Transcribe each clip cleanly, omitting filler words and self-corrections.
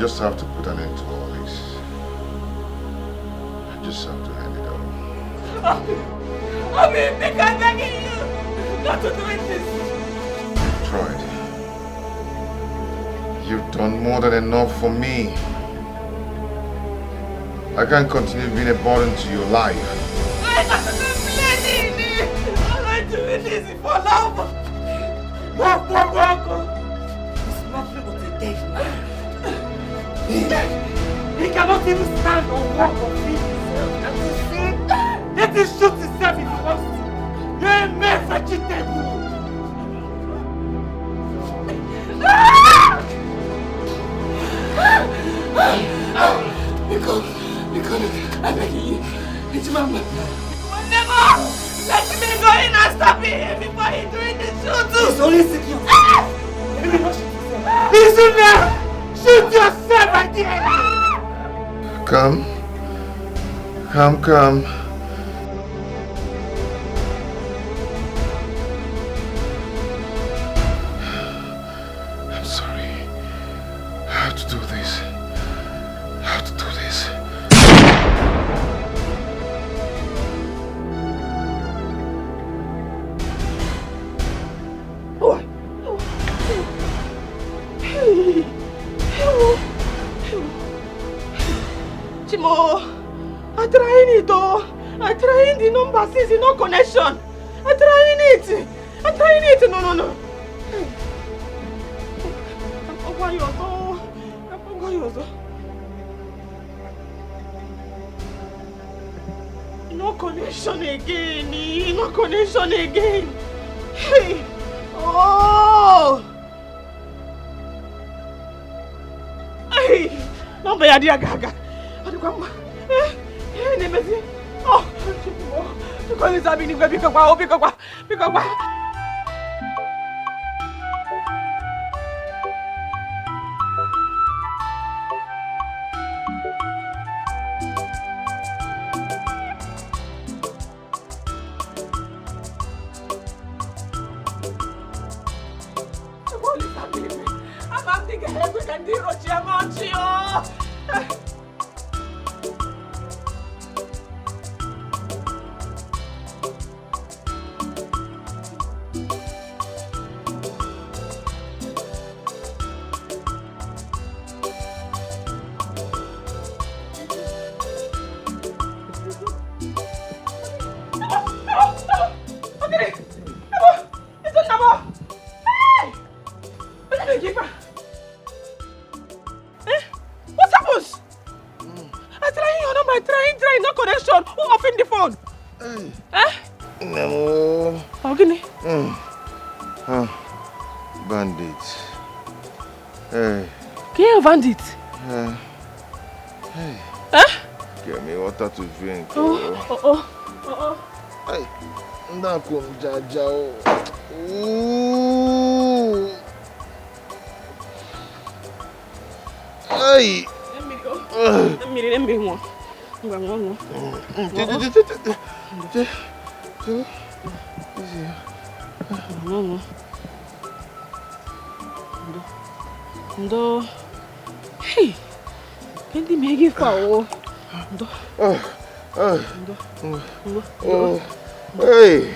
just have to put an end to all this. I just have to end it all. I'm begging you not to do this. You've tried. You've done more than enough for me. I can't continue being a burden to your life. I'm not complaining. I'm not doing this for love. Walk. It's nothing but a dead man. He cannot even stand or walk or feed himself. And to say, let him shoot himself if he wants to. You're a man vegetable. Because, I beg you, it's Mama. Never let me go in and stop him before he doing the shooting. He's only secure. Listen now! Shoot yourself right there! Come. I'm sorry. I have to do this. Chimo, I'm trying it though. I'm trying the number since no connection. I'm trying it. No. No connection again. Hey. Oh. Hey. Number ya dia gaga. Oh, what happens? I'm trying your number, trying, no connection. Who opened the phone? No. Oh, Guinea. Bandit. Hey. Get bandit. Hey. Get me water to drink. Oh. Hey. Nakum Jajao. Ooh. Hey. Let me one. Ndo. Hey. Can't make it for. Ndo. Hey.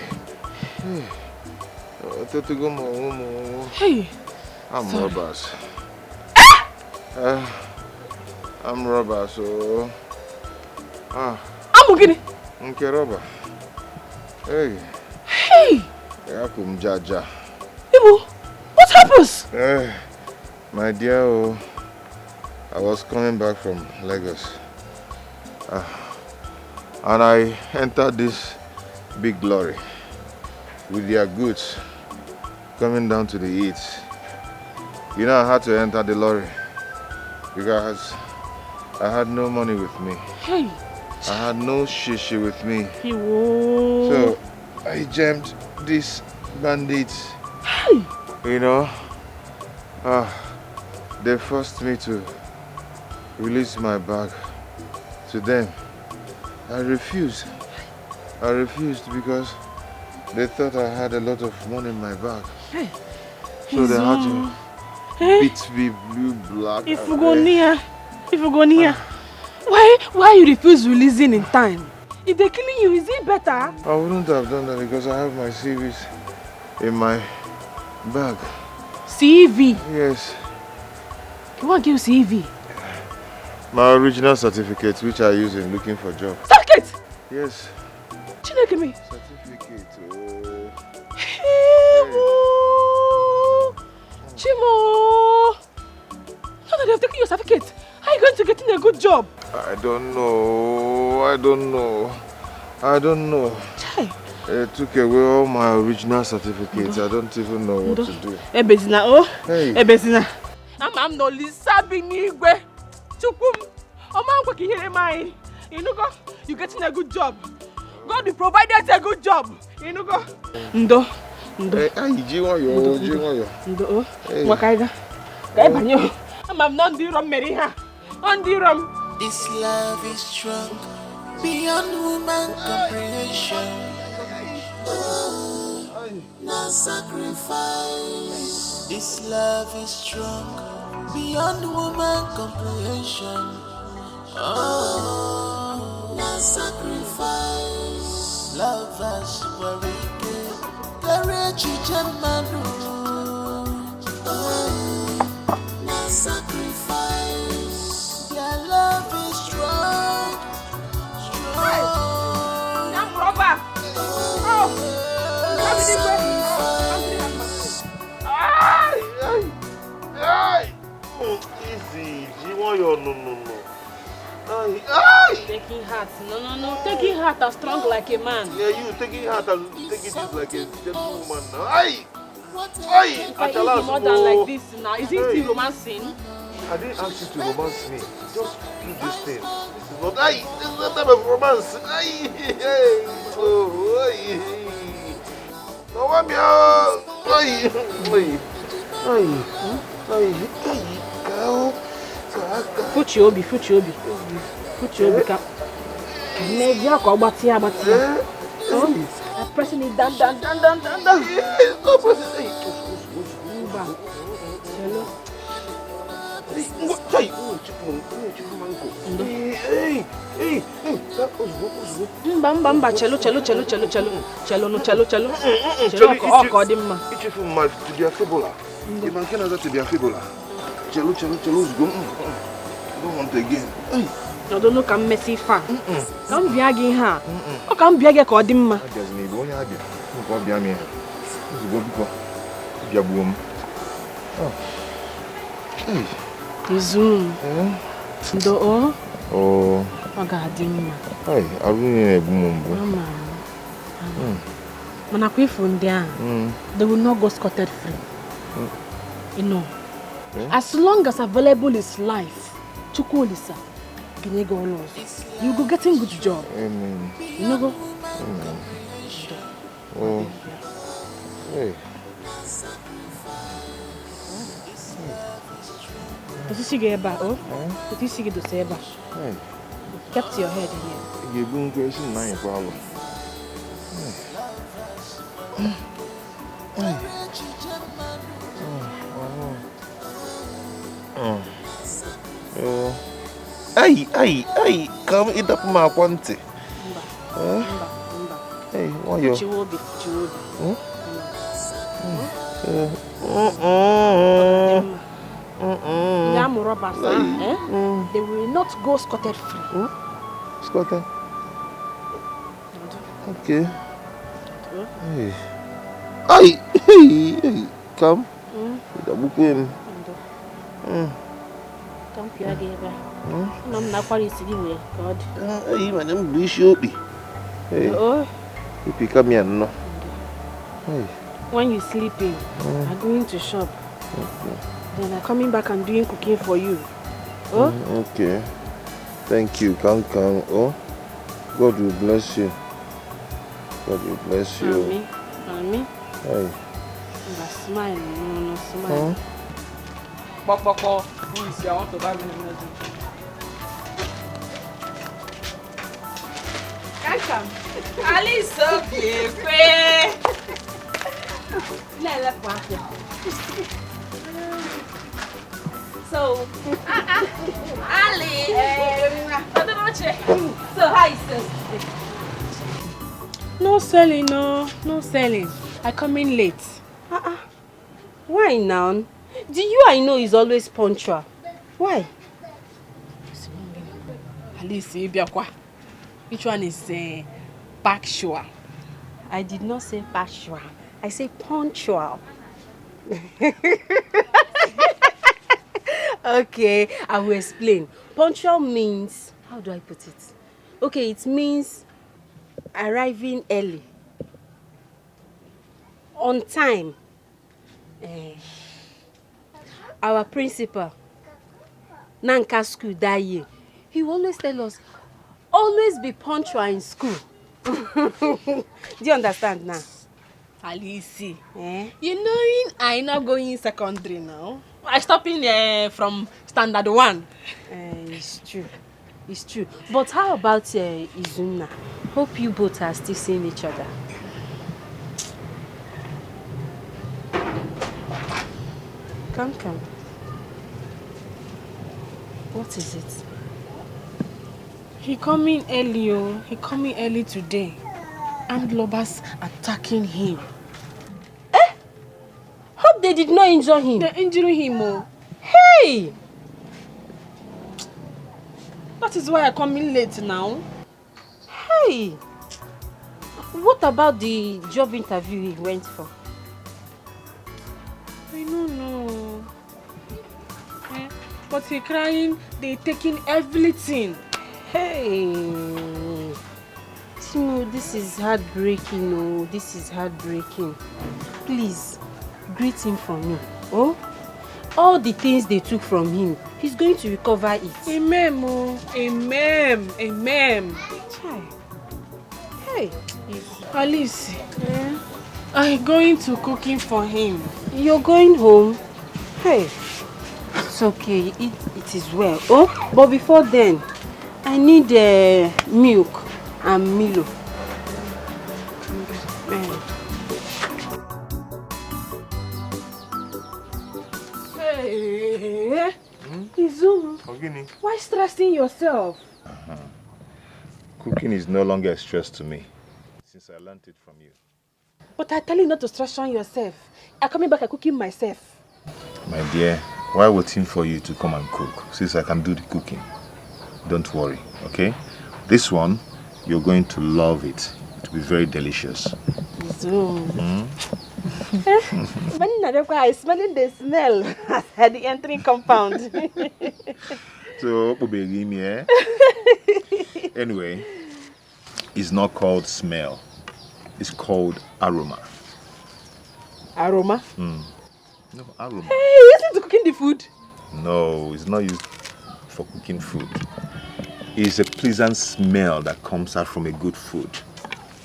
Hey. I'm robbers. I'm robber, so. I'm okay. Okay, robber. Hey. Yakum Jaja. Ibu, what happens? My dear, I was coming back from Lagos. And I entered this big lorry with their goods coming down to the east. You know, I had to enter the lorry because I had no money with me. Hey. I had no shishi with me. Whoa. So I jammed these bandits. Hey. You know, they forced me to release my bag to them. I refused because they thought I had a lot of money in my bag. Hey. So they had to Beat me blue black. If you go near, why you refuse to listen in time? If they're killing you, is it better? I wouldn't have done that because I have my CVs in my bag. CV? Yes. You want to give CV? My original certificate, which I use in looking for job. Certificate? Yes. Chineke me. Certificate. Chimo! Now that they have taken your certificate, how are you going to get in a good job? I don't know. Chai. They took away all my original certificates. I don't even know what to do. Ebezina, oh? Hey. Ebezina. I'm no Lisa Binigwe. Chukum. You know, you're getting a good job. God will provide us a good job. You know, go. Ndo. Wakaiga. I'm not the rum, Meriha. On the rum. This love is strong beyond human comprehension. No sacrifice. This love is strong beyond human comprehension. No sacrifice. Love us where we give. The rich Jamanu. No sacrifice. Their love is strong. Young robber. Oh. Easy. You want your no. Taking heart. No. Taking heart as strong like a man. Yeah, you taking heart and taking it like a gentlewoman now. If I eat more than like this now, is it still romancing? I didn't ask you to romance me. Just do this thing. This is not this is not type of romance. Put your obi. Maybe I'll go back here. I'm pressing it down. Stop pressing it. Hello. Mba, chelo. Chelo. You man can have to be a fibula. Chelo, go. Don't want again. I don't know, come messy far. Come be again, huh? Oh, come be again, Codimma. I just need one idea. Go be a man. Go be a boom. Zoom. Oh, God, hey, I really boom. When I quit from there, they will not go scotted free. You know, as long as available is life, Chukwulisa, can you go on? You go getting good job. Amen. You know go. Amen. Oh, hey. Did you see get back? Oh, did you see get to say back? Hey. Kept your head here. You boom question, nine problem. Hey, come eat up my quantity. Hey, what you? Chiwobi. They will not go scotted free. Scotted? Okay. Hey, come. Double pin. Come here, Gaba. I'm not quite easy with God. Hey, my name is Bishop. Hey, you pick up me and no. Hey. When you're sleeping, I'm going to shop. Okay. Then I'm coming back and doing cooking for you. Oh? Okay. Thank you. Come. Oh, God will bless you. God will bless you. Amen. Hey. Smile. No, smile. Boko, who is here? I want to buy me a Come. Alice, okay. So, Ali, so how is it? No selling, no selling. I come in late. Why now? The you I know is always punctual. Why? Alice, which one is factual? I did not say punctual. I say punctual. Okay, I will explain. Punctual means, how do I put it? Okay, it means arriving early, on time. Our principal, Nanka school that year, he always tell us, always be punctual in school. Do you understand now? Alice, you knowing I not going in secondary now. I stopping from standard 1. It's true. It's true. But how about Izuna? Hope you both are still seeing each other. Come. What is it? He coming early, He coming early today. And Lobas attacking him. Hope they did not injure him. They injuring him, Hey! That is why I come in late now. Hey! What about the job interview he went for? I don't know. But he crying, they taking everything. Hey! Timo, this is heartbreaking. Oh, this is heartbreaking. Please, greet him for me. Oh? All the things they took from him, he's going to recover it. Amen, Amen. Hey. Alice, I'm going to cooking for him. You're going home? Hey. It's okay. It is well. Oh, but before then, I need milk and Milo. Hey, Izum, why stressing yourself? Cooking is no longer a stress to me since I learned it from you. But I tell you not to stress on yourself. I'm coming back and cooking myself. My dear, why waiting for you to come and cook since I can do the cooking? Don't worry, okay? This one, you're going to love it. It will be very delicious. Izum. I'm smelling the smell at the entering compound. So, anyway, it's not called smell. It's called aroma. Aroma? No, aroma. Hey, is it cooking the food? No, it's not used for cooking food. It's a pleasant smell that comes out from a good food.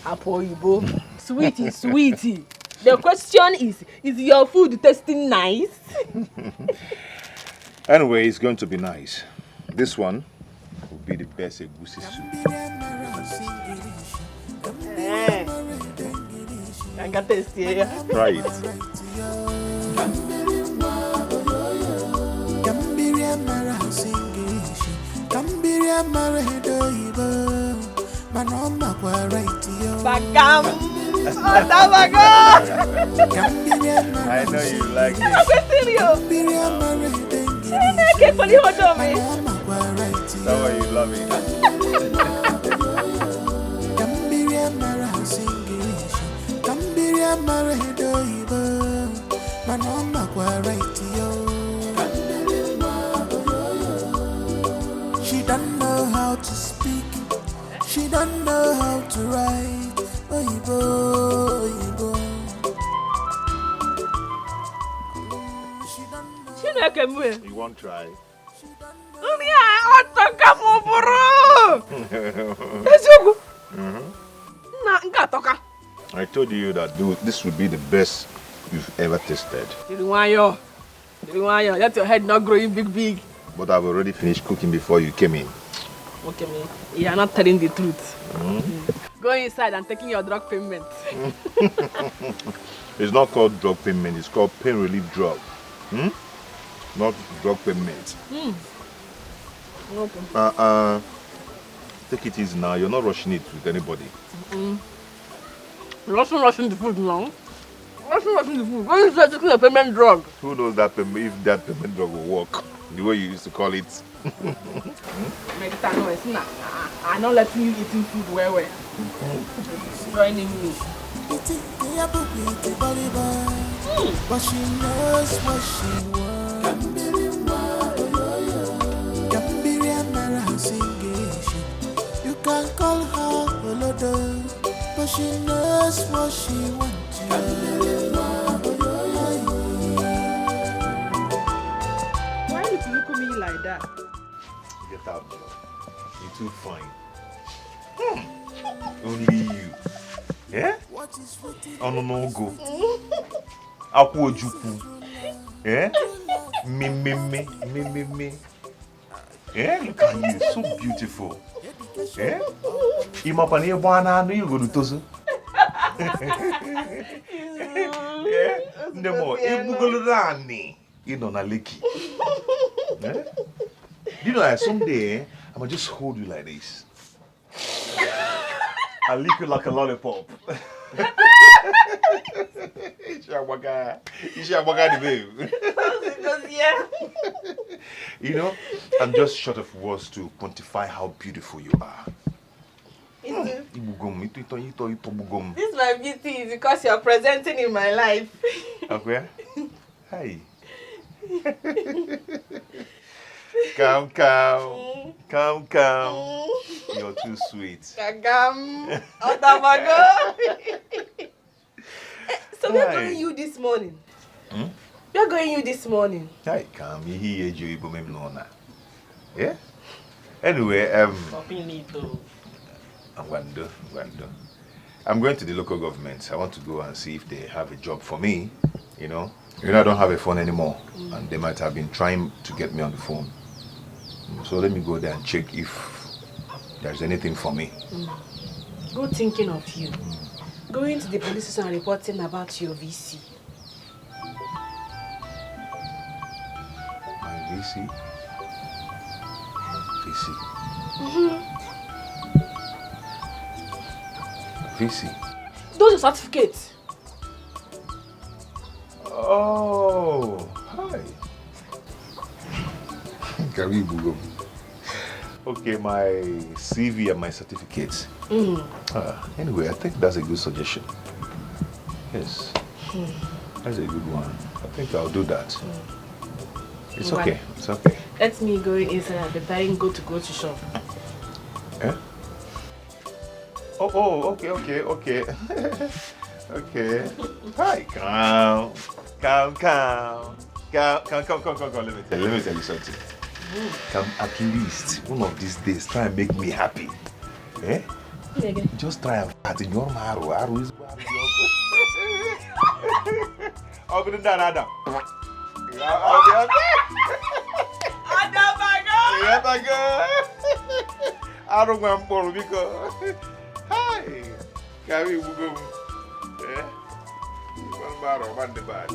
Apoibo. Sweetie. The question is your food tasting nice? Anyway, it's going to be nice. This one will be the best egusi soup. I got taste here. Try it. Bagam. I know you like it. That's why you love it. She don't know how to speak. She don't know how to write. Oyibo. You won't try? I told you that this would be the best you've ever tasted. Let your head not growing big. But I've already finished cooking before you came in. Okay, man. You are not telling the truth. Go inside and taking your drug payment. It's not called drug payment, it's called pain relief drug. not drug payment. Okay. Take it easy now. You're not rushing it with anybody. You're also rushing the food now. Rushing the food. When is that taking a payment drug? Who knows that if that payment drug will work the way you used to call it? I'm not letting you eating food well. Joining me. But she knows what she wants. You can call her Olodo, but she knows what she wants. Why did you look at me like that? Get out, Joe. You're too fine. Only you. Yeah? Oh no go. Akwo juku. Yeah? Me. Yeah, look at you, so beautiful. Yeah? Imapani bwana no you go to tozo. Yeah? Ndemo ibugolani. You know na leki. Yeah? You know, like someday I'ma just hold you like this. I'll lick you like a lollipop. You know, I'm just short of words to quantify how beautiful you are. This my beauty is because you're presenting in my life. Okay? Hi. Come. You're too sweet. Kagam. Otamago. So we're going you this morning. We're going you this morning. Hi, come. Yeah? Anyway, I'm going to the local government. I want to go and see if they have a job for me, you know. I don't have a phone anymore, and they might have been trying to get me on the phone. So let me go there and check if there's anything for me. Good thinking of you. Going to the police station and reporting about your VC. My VC? VC? VC? Those are certificates. Oh, hi. Okay, my CV and my certificates. Anyway, I think that's a good suggestion. Yes, that's a good one. I think I'll do that. It's okay. It's okay. Let me go inside at the time go to shop. Eh? Oh, okay. Okay. Hi, come. Let me tell you something. Come at least one of these days try and make me happy. Eh? Just try and fat in your marrow. Arrow is I'll be done, Adam. I'll be okay. Adam, my God. Yeah, my God. I don't want to because hi. Can we go? Eh? One bar one the bad.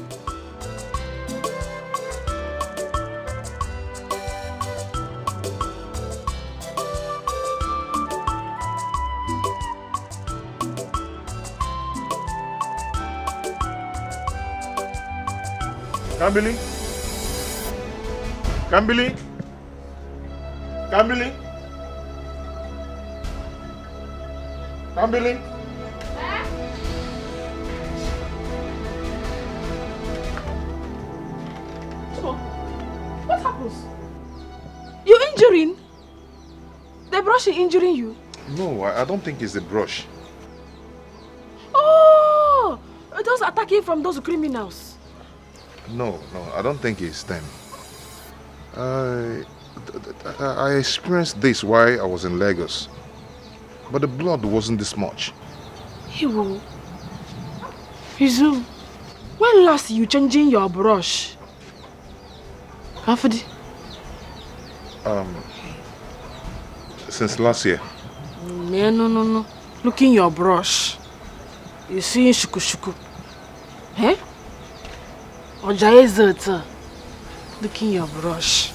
Kambili. So, what happens? You're injuring? The brush is injuring you? No, I don't think it's the brush. Oh! Those attacking from those criminals. No, I don't think it's them. I experienced this while I was in Lagos. But the blood wasn't this much. Izu, when last you changing your brush? After since last year. No. Look in your brush. You see shuku. Eh? Ojaye zeta. Look in your brush.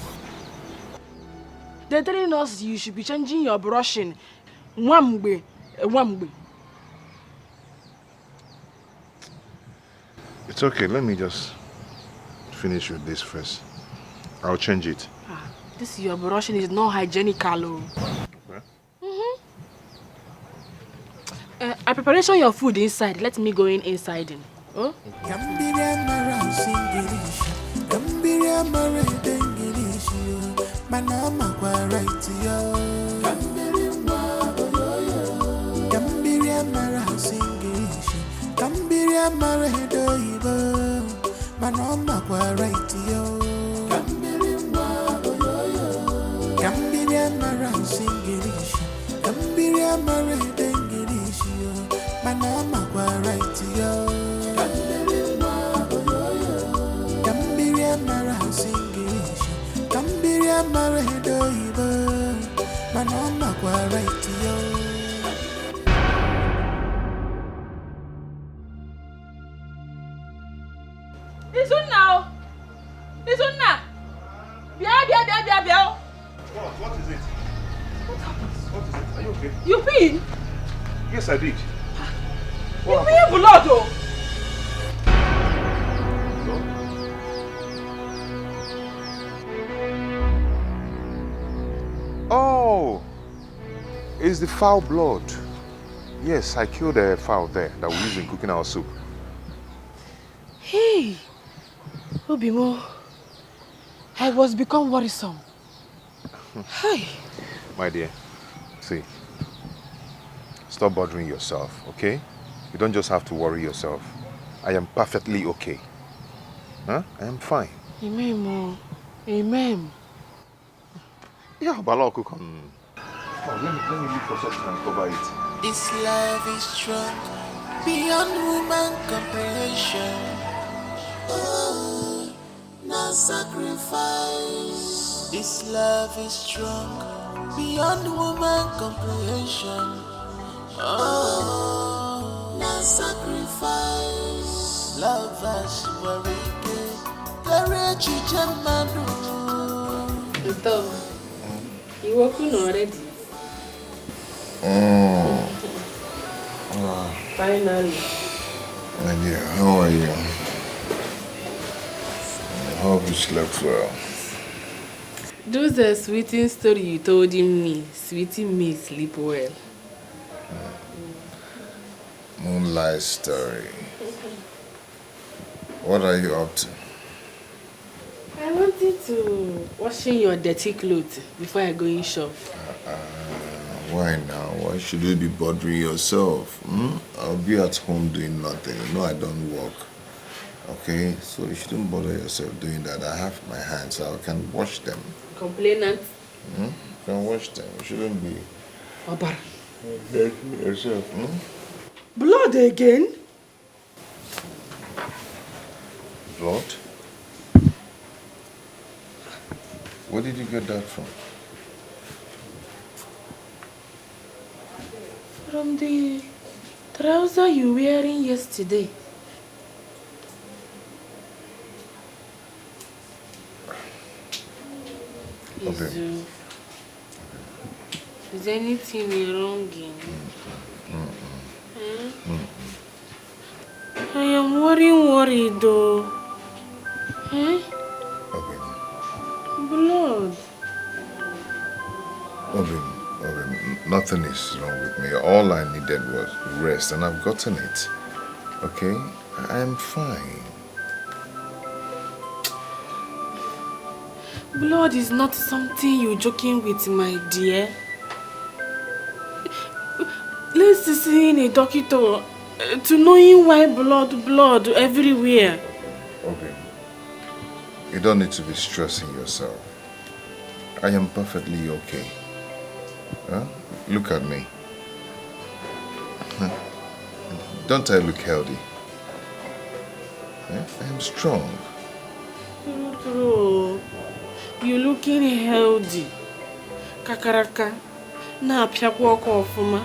They're telling us you should be changing your brushing. Wamgbe. It's okay, let me just finish with this first. I'll change it. This your brushing is not hygienical. Okay. I preparation your food inside. Let me go inside. Oh? Listen now. Bia. What is it? What is it? Are you okay? You peed? Yes, I did. You peed blood, oh. Oh, it's the foul blood. Yes, I killed a fowl there that we use in cooking our soup. Hey, Obimo, I was become worrisome. Hey. My dear, see, stop bothering yourself, okay? You don't just have to worry yourself. I am perfectly okay. Huh? I am fine. Amen, Mo. Amen. Yeah, Balok, come. Oh, let me look for something and cover it. This love is strong, beyond human comprehension. Oh, no sacrifice. This love is strong, beyond human comprehension. Oh, no sacrifice. Love us very good. You working already? Finally. My dear, how are you? I hope you slept well. Those are sweeting story you told me. Sweeting me sleep well. Moonlight story. What are you up to? I wanted to washing your dirty clothes before I go in shop. Why now? Why should you be bothering yourself? I'll be at home doing nothing. You know I don't work. Okay? So you shouldn't bother yourself doing that. I have my hands, so I can wash them. Complainant. You can wash them. You shouldn't be Obar. bothering yourself. Blood again? Blood? Where did you get that from? From the trouser you wearing yesterday. Okay. Is anything wrong in I am worried though. Okay. Blood. Nothing is wrong with me. All I needed was rest, and I've gotten it. Okay? I am fine. Blood is not something you're joking with, my dear. Let's see a doctor to knowing why blood everywhere. Okay. You don't need to be stressing yourself. I am perfectly okay. Huh? Look at me. Don't I look healthy? I am strong. True. You're looking healthy. Kakaraka. Na piakwa ofuma.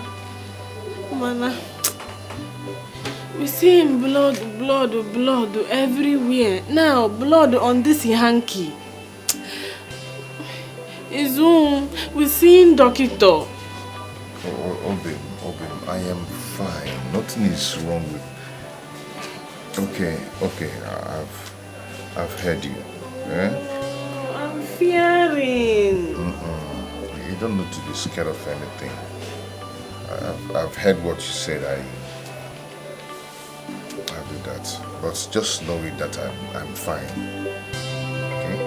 Mana. We see blood everywhere. Now blood on this hanky. Izu, we're seeing doctor. Obim, I am fine. Nothing is wrong with... Okay, I've heard you. Eh? I'm fearing. You don't need to be scared of anything. I've heard what you said. I'll do that. But just know it that I'm fine. Okay?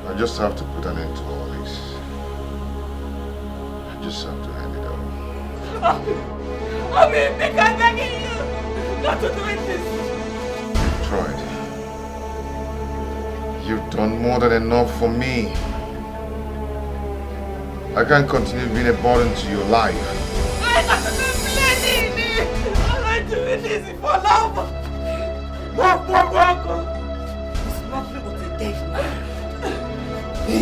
I just have to put an end to all this. I just have to end it all. I mean, I'm begging you not to do this. You've tried. You've done more than enough for me. I can't continue being a burden to your life. I'm not doing this for love. Walk. It's nothing but a dead man. He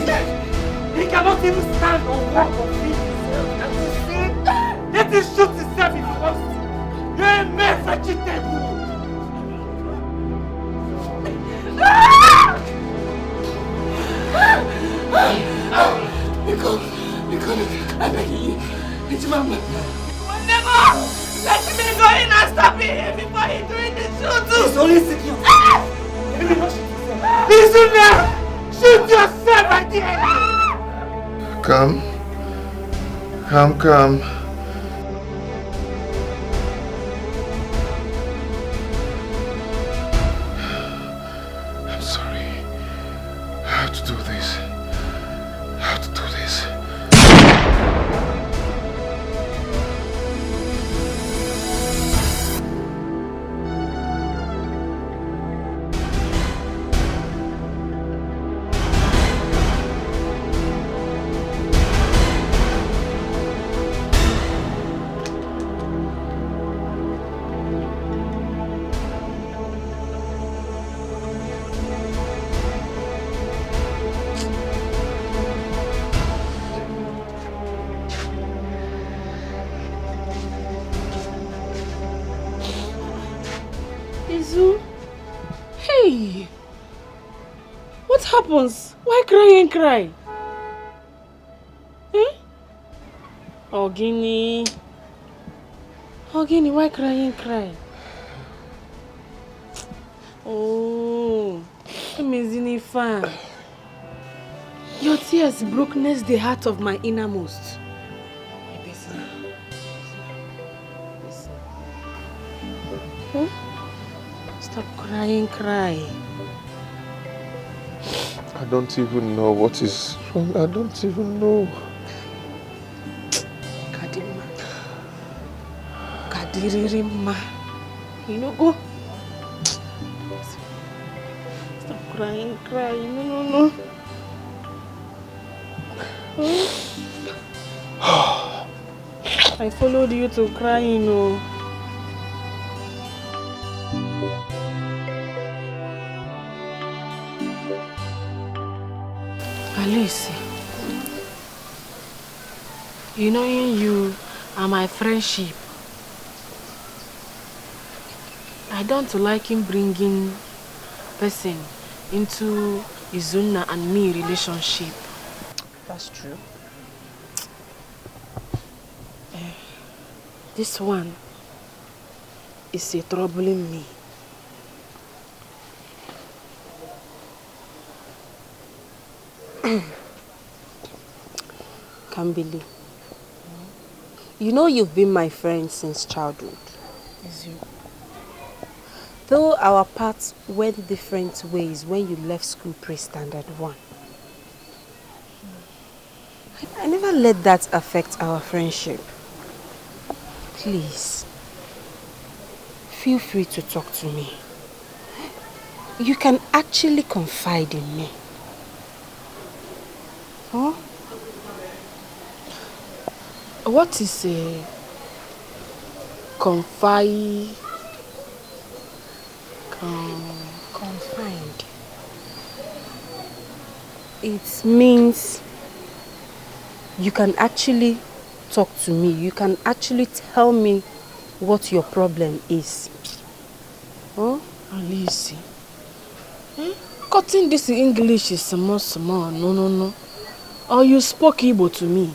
cannot even stand or walk or feed himself. Can't you see? Let him shoot himself if he wants to. You're a mere vegetable. Because I beg you, it's Mama. Never! Let me go in and stop him before he doing the shoot. He's only secure. Listen now! Shoot yourself at the end! Come. I'm sorry. I have to do this. Hey! What happens? Why cry and cry? Hmm? Ogini, why cry and cry? Oh, amazing fan. Your tears brokenness the heart of my innermost. Huh? Stop crying. I don't even know what is wrong. I don't even know. Kadirima. You know, go. Stop crying. No. I followed you to cry, you know. Alice, you know you are my friendship. I don't like him bringing person into Izuna and me relationship. That's true. This one is troubling me. Kambili, you know you've been my friend since childhood. Is you? Though our paths went different ways when you left school pre-standard 1. I never let that affect our friendship. Please, feel free to talk to me. You can actually confide in me. Huh? What is a confined? Confined. It means you can actually talk to me. You can actually tell me what your problem is. Huh? Alice. Cutting this English is small. No. Or you spoke Igbo to me.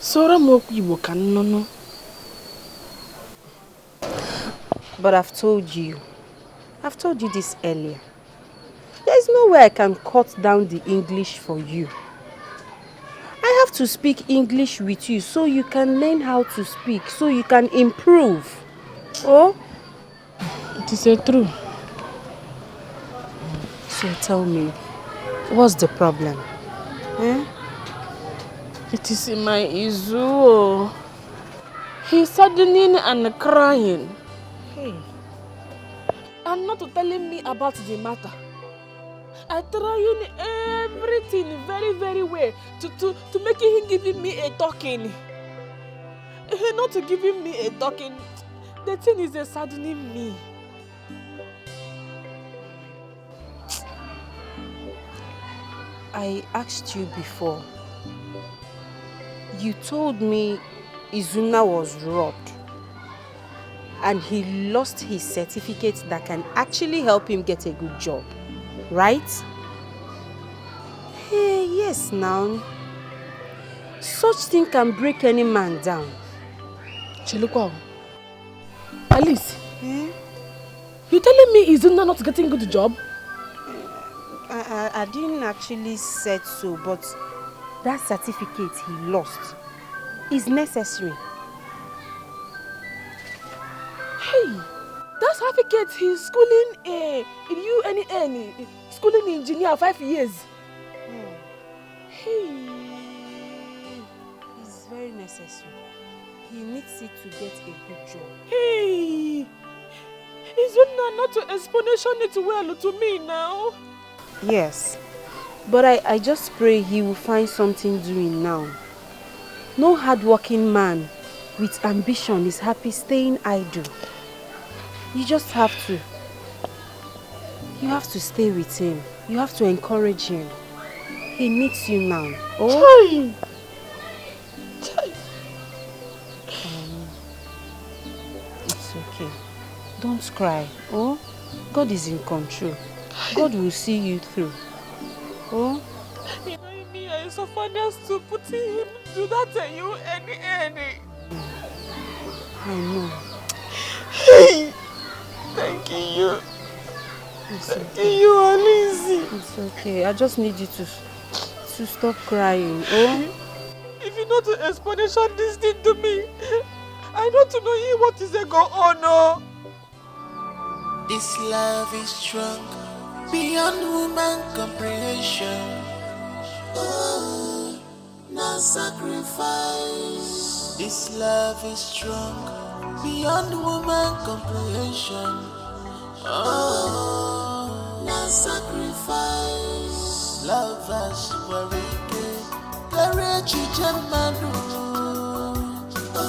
Sora mo Igbo can no. But I've told you this earlier. There's no way I can cut down the English for you. I have to speak English with you so you can learn how to speak, so you can improve. Oh? It is true. So tell me, what's the problem? Eh? It is in my Izu. He's saddening and crying. Hey. And not telling me about the matter. I trying everything very well to make him giving me a talking. Not giving me a talking. The thing is saddening me. I asked you before. You told me Izuna was robbed and he lost his certificate that can actually help him get a good job, right? Hey, yes now. Such thing can break any man down. Chelukwa. Alice, you telling me Izuna not getting good job? I didn't actually say so, but that certificate he lost is necessary. Hey, that certificate he's schooling schooling engineer 5 years. Hey, it's very necessary. He needs it to get a good job. Hey, Izuna not to explanation it well to me now. Yes, but I just pray he will find something doing now. No hardworking man with ambition is happy staying idle. You just have to. You have to stay with him. You have to encourage him. He needs you now. Oh. It's okay. Don't cry. Oh, God is in control. God will see you through. Oh. You know me, I so funny to put him do that to you any. I know. Hey, thank you. Thank you, Alice. It's okay. I just need you to stop crying. Oh. If you know the explanation this thing to me, I don't know what is going on. Oh. This love is strong beyond human comprehension. Oh, no sacrifice. This love is strong beyond human comprehension. Oh, no sacrifice. Love us very good. Courage Jamanu. Oh,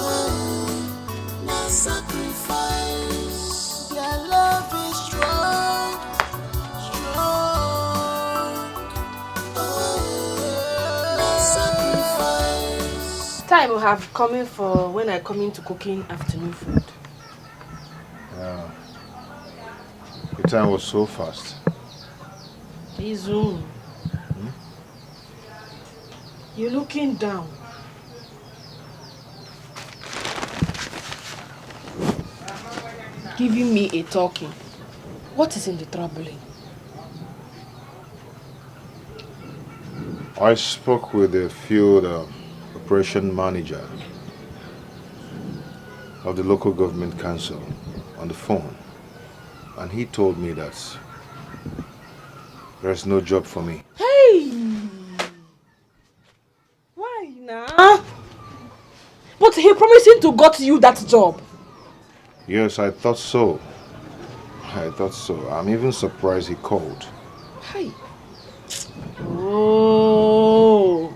no sacrifice. Their love is strong. Time will have coming for when I come into cooking afternoon food. The time was so fast. Izu, you're looking down. Giving me a talking. What is in the troubling? I spoke with the field operation manager of the local government council on the phone, and he told me that there's no job for me. Hey! Why now? But he promising to got you that job. Yes, I thought so. I'm even surprised he called. Hey. Oh.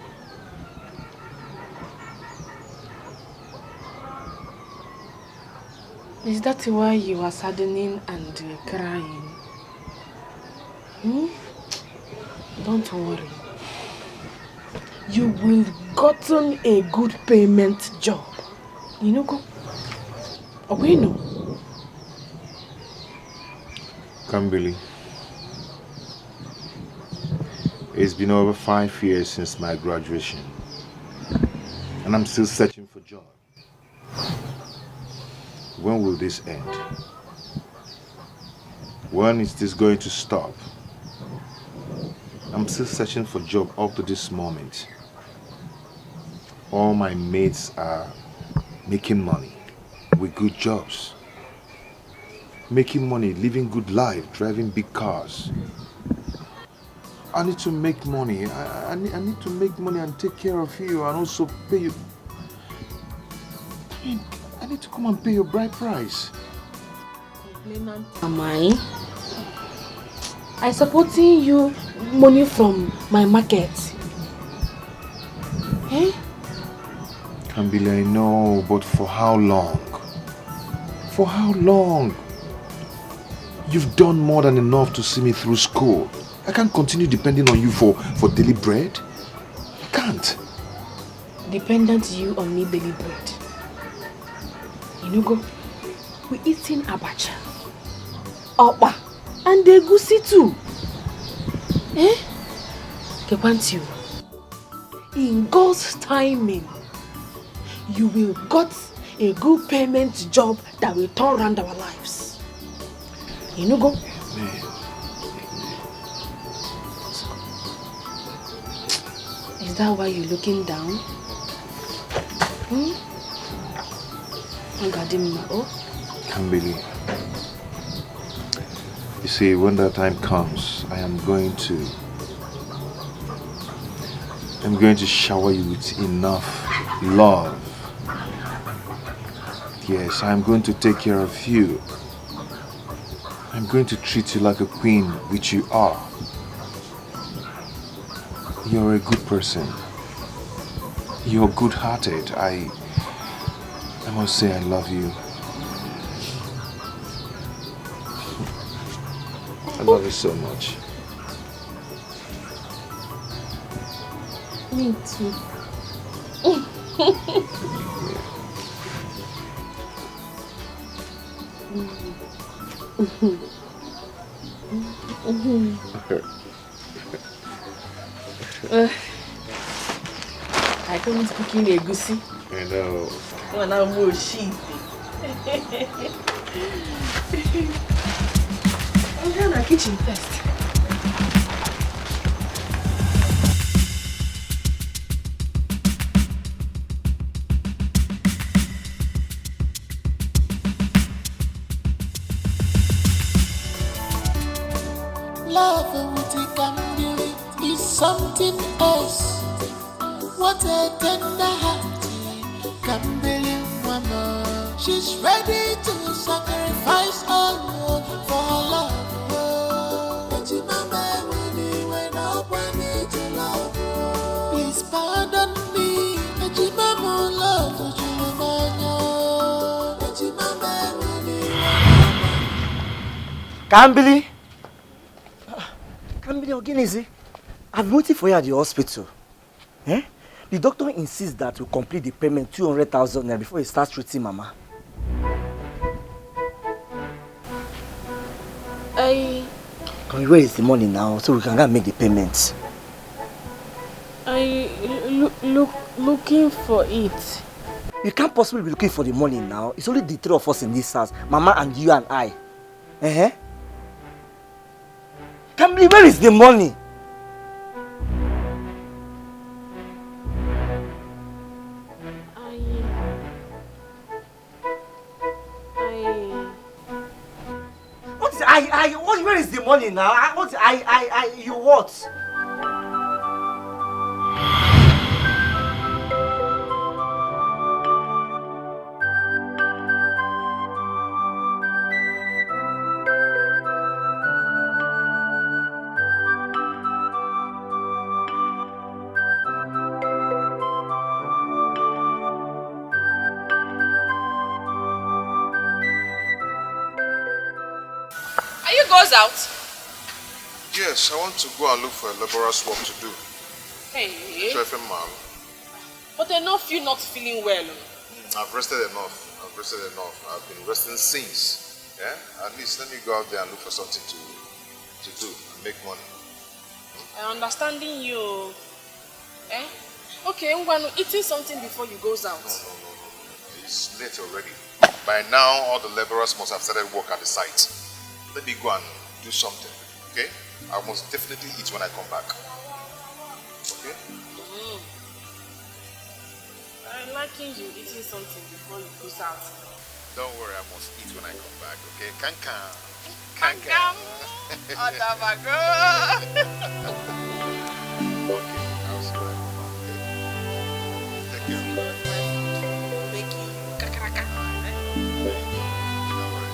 Is that why you are saddening and crying? Don't worry. You will gotten a good payment job. You know, go. Okay, no. Kambili, it's been over 5 years since my graduation, and I'm still searching for a job. When will this end? When is this going to stop? I'm still searching for a job up to this moment. All my mates are making money with good jobs. Making money, living good life, driving big cars. I need to make money. I need to make money and take care of you and also pay you. I need to come and pay your bride price. Complainant am I supporting you money from my market. Eh? Kambili, I know, but for how long? For how long? You've done more than enough to see me through school. I can't continue depending on you for daily bread. I can't. Dependent you on me daily bread. You know, go. We're eating abacha, opa, and egusi too. Eh? I want you. In God's timing, you will got a good payment job that will turn around our lives. You know, go. Amen. Is that why you're looking down? Kambili, you see, when that time comes, I'm going to shower you with enough love. Yes, I'm going to take care of you. I'm going to treat you like a queen, which you are. You're a good person. You're good-hearted. I must say I love you. I love you so much. Me too. I don't cooking egusi. I know. When I'm more sheep. I'm going to the kitchen first. Love with it can be is something else. What a tender heart can be mama. She's ready to sacrifice all for her love. But you mama when I need to love. Please pardon me. But you mama love you. But you mama Kambili! Kambili, again, is it? I've been waiting for you at the hospital. Eh? The doctor insists that we complete the payment 200,000 naira before he starts treating Mama. Where is the money now so we can go and make the payment? Looking for it. You can't possibly be looking for the money now. It's only the three of us in this house. Mama and you and I. Kambili, where is the money? where is the money now? You what? Goes out? Yes, I want to go and look for a laborer's work to do. Hey. Man. But enough you not feeling well. I've rested enough. I've been resting since. Yeah? At least let me go out there and look for something to do and make money. I'm understanding you. Eh? Okay, I'm going to eating something before you goes out. No. It's late already. By now, all the laborers must have started work at the site. Let me go and do something, okay? I must definitely eat when I come back. Okay? I'm liking you eating something before you go out. Don't worry, I must eat when I come back, okay? Cancan. Otavago. Okay, I'll see when I come back, okay? Take care. Make you kakaraka. Don't worry.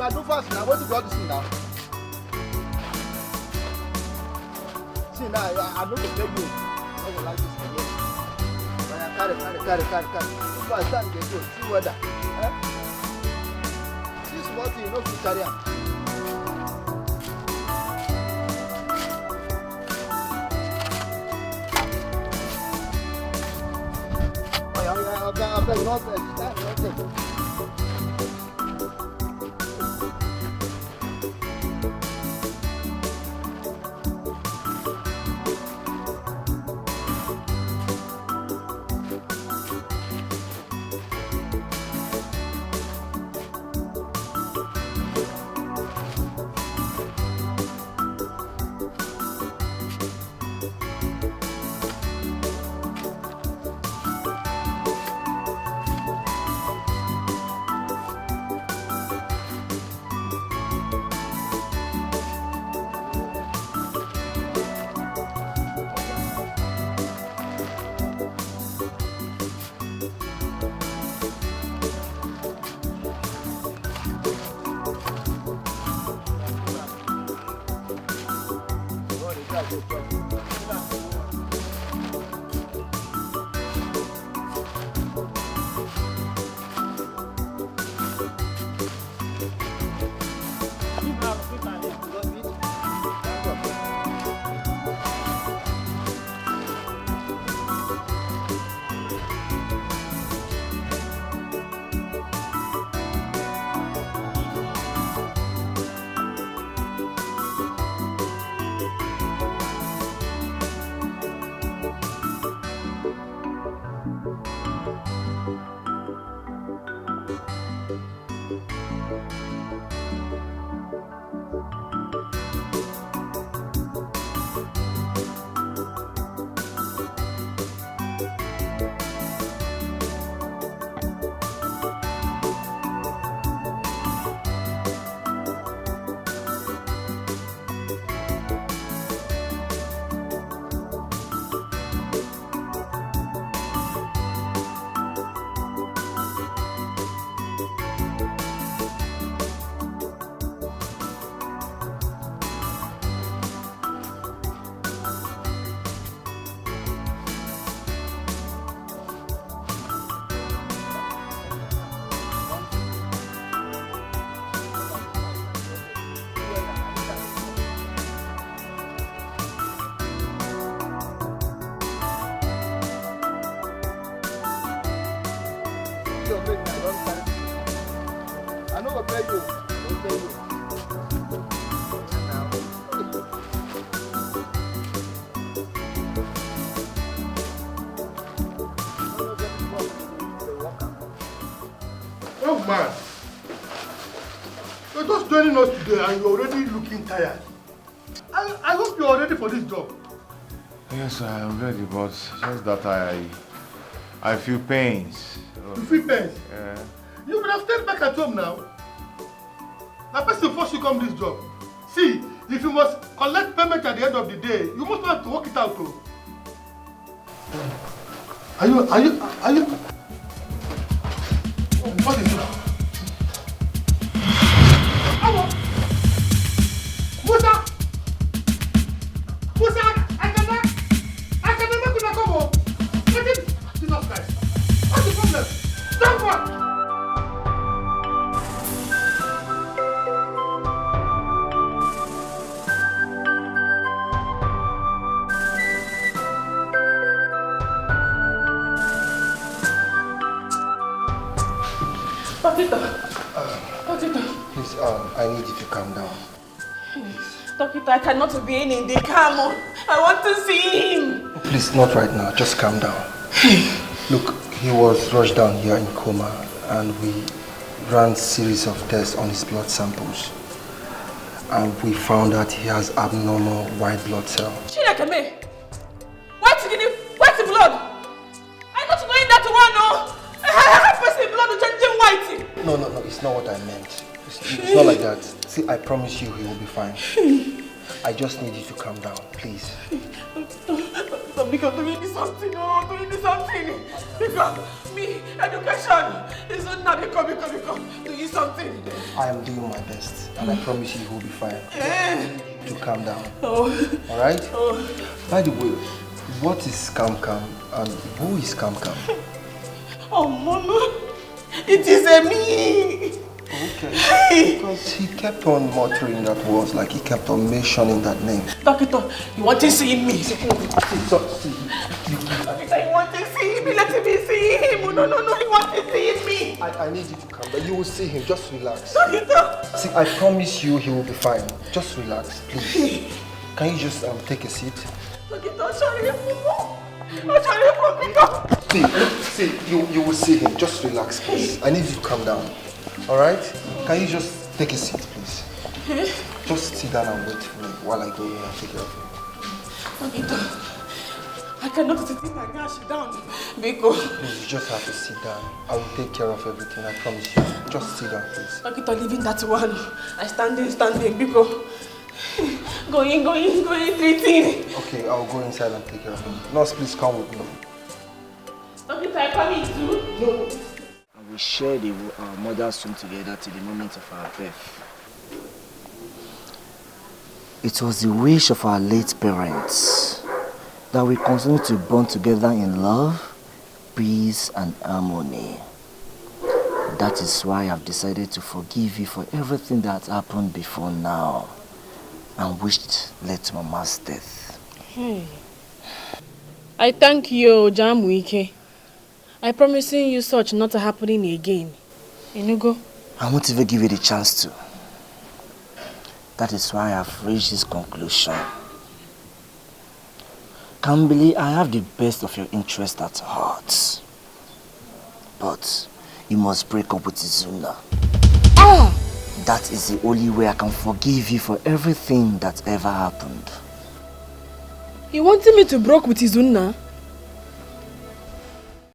I do fast now. What you got to see now? See now, I know the baby. I don't like this again. But I carry. If I stand, they go. See weather. This is what you know to carry on. I'm not You're just joining us today and you're already looking tired. I hope you're ready for this job. Yes, I am ready, but just that I feel pains. You feel pains? Yeah. You would have stayed back at home now. Now, first and first, you come this job. See, if you must collect payment at the end of the day, you must have to work it out too. Are you? What is it? Musa! I can never come home. What is Jesus Christ? What's the problem? Stop one! Please, I need you to calm down. Dokita, I cannot be in the car. I want to see him. Please, not right now. Just calm down. Look, he was rushed down here in coma and we ran a series of tests on his blood samples. And we found that he has abnormal white blood cell. Chinekeme! White blood! I'm not going that one, no! I have person blood changing white! No, it's not what I meant. It's not like that. See, I promise you he will be fine. I just need you to calm down, please. Because doing something, doing something. Because me, education is not because doing something. I am doing my best and I promise you he will be fine. To calm down. Oh. Alright? Oh. By the way, what is Cam and who is Cam? Oh, Mama, it is a me. Okay. Because he kept on muttering that words, like he kept on mentioning that name. Doctor, you want to see me? See. I want to see him. Let me see him. No, he wants to see me. I need you to calm down. You will see him. Just relax. Doctor. See, I promise you he will be fine. Just relax, please. Can you just take a seat? Doctor, sorry. See, you will see him. Just relax, please. I need you to calm down. Alright? Can you just take a seat, please? Just sit down and wait for me while I go in and take care of you. I cannot sit like that. Sit down. Biko. Please, you just have to sit down. I will take care of everything, I promise you. Just sit down, please. Doctor, leaving that one. I standing. Biko. Going, treating. Okay, I'll go inside and take care of him. Nurse, please come with me. Doctor, I come in too? No. We shared our mother's room together to the moment of our birth. It was the wish of our late parents that we continue to bond together in love, peace and harmony. That is why I've decided to forgive you for everything that happened before now and wished led to Mama's death. I thank you, Jamwike. I promising you such not happening again. Inugo? I won't even give you the chance to. That is why I've reached this conclusion. Kambili, I have the best of your interest at heart. But you must break up with Izuna. That is the only way I can forgive you for everything that ever happened. You wanted me to break with Izuna?